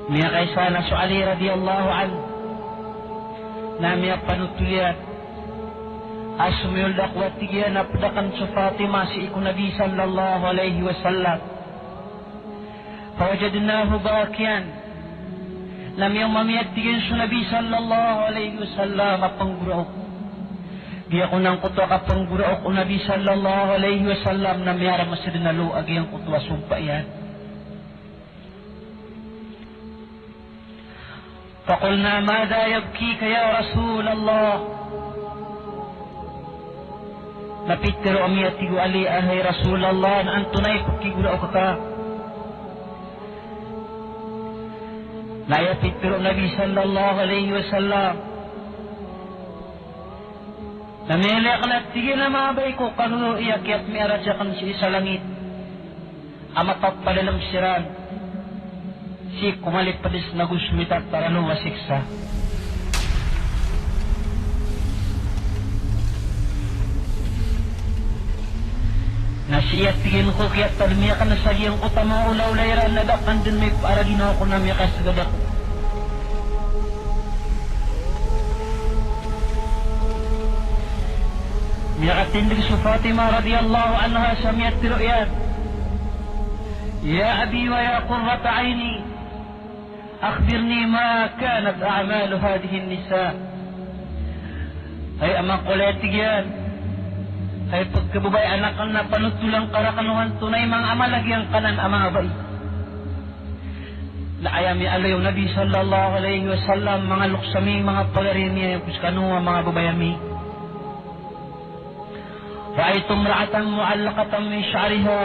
Miya kaysa na so Ali radiyallahu an na miya panutulian asumiyul dakwat tigyan napdakan sa Fatima si iku Nabi sallallahu alaihi wasallam fawajadnahu bakian na miyang mamiyat tigyan sa Nabi sallallahu alaihi wasallam apangguraok diya ko nang kuto kapangguraok o Nabi sallallahu alaihi wasallam na miyara masidinalu agi ang kuto asumpa yan. فقلنا ماذا يبكيك يا رسول الله napitero amiyatigo ali ahay Rasulullah na antunay pagkigura o kaka nayapitero Nabi sallallahu alayhi wa sallam namilak na tigil na mabay ko kanuno iyakyat mi aradyakan si isa langit amatat palalam siran si kumalit padis na gusmitat para no masiksa. Nasiyat tigin ko kaya talmiya ka na sa iyang utama ulaw layran na dakan din may para ginawa ko na miya kasagadak. Miya katindig sa Fatima radiyallahu anha sa miyat tiroyan. Ya abi wa ya qurrata ayni أخبرني ما كانت أعمال هذه النساء ay amang koletigian ay pagkabubay anak ang napanutulang karakanuhan tunay mga amalagyan kanan amang abay laayami alayaw Nabi sallallahu alayhi wa sallam mga luksami mga pagarimi ay kuskanuha mga babayami ra'aytum ra'atan mu'allaqatan min sha'riha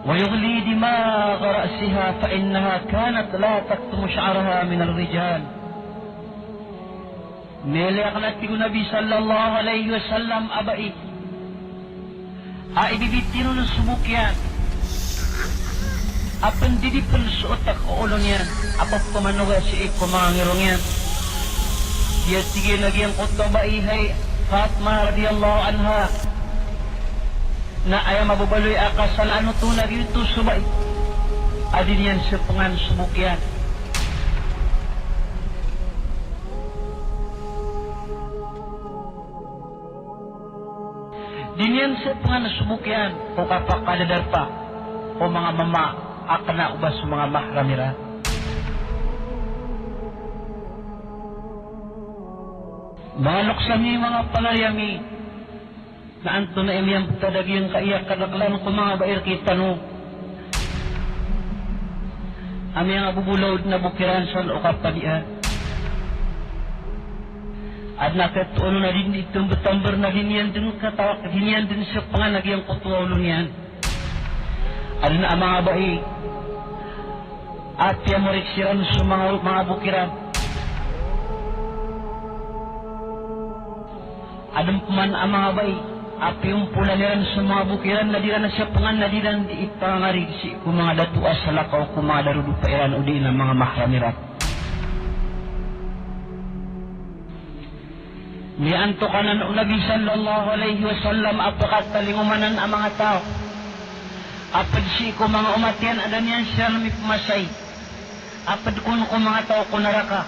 ويغلي دماغ رأسها فإنها كانت لا تكتم شعرها من الرجال ميليق نتيجو نبي صلى الله عليه وسلم أبائي ibibitino ng subok yan apan didipin sa utak o ulong yan apat kumanuga si ik kumangirong yan diya sige nagyang kuto baihay Fatma radiyallahu anha na ay mabubaloy akasan ano to na dito subay adin yan sa pangan subok yan din yan sa pangan subok yan o kapakadadar pa o mga mama akana ubas sa mga mahramira mga luksami mga pangaryami na anto na imiyang tadagyang kaiyak kadaklan ko mga bair kita no amiyang abubulod na bukiran sa o kapadian at nakatuno na din itong Batamber na hinyan din katawak hinyan din sa panganagiyang kutuwalo niyan at na ang mga bayi at piyamoriksiran sa mga bukiran adam man ang mga bayi api yung pula niran sa mga bukiran na diran na siya pangan na diran di ipangarig si kung mga datuas sa lakaw kung mga darudo pa iran o di na mga mahramirat nianto ka na noong Nabi sallallahu alayhi wa sallam apakat talingumanan ang mga tao apad si ko mga umatian adan yan siya nami pumasay apad kung mga tao kunaraka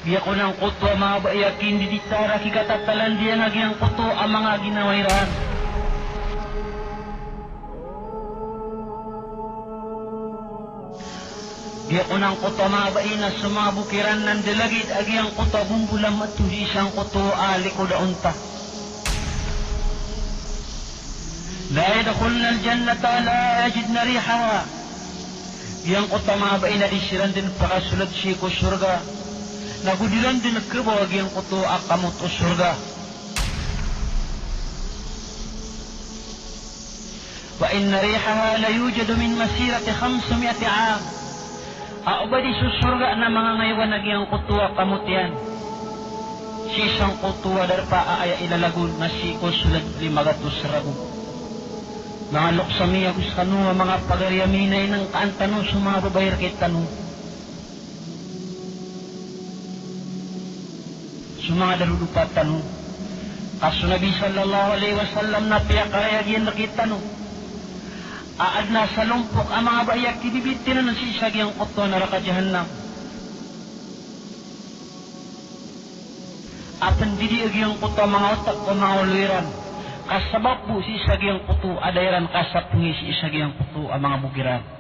biya ko ng kuto ang mga bayakin di ditara kikatatalan diya nagyang kuto ang mga ginawairan biya ko ng kuto ang mga baina sa mga bukiran ng dilagid agyang kuto bumbulam at isang kuto ali ko daunta la yadkhulna aljannata la yajidna rihaha biyang kuto ang mga baina di siran din pakasulat si ko surga nagudilan din nagkabawag yung kuto akamot o surga wa inna rihaha la yujadu min masirati 500 aam aubadi susurga na mga ngaywan nagyang kuto akamot yan sisang kuto darpa aya ilalagun na si kusulat 500 rabu mga luksami agus kanu mga pagaryaminay ng kaantano sa mga babayar kitano mga darudupat tanong kaso Nabi sallallahu alaihi wasallam na piyakarayag yan nakita no Aad na sa lumpok ang mga bayak kibibitin na si isagyang kuto naraka jahannam. Apan didi agyang kuto mga utak ko mga uluiran. Kasabab po si isagyang kuto adayran kasap ni si isagyang kuto ang mga bugiran.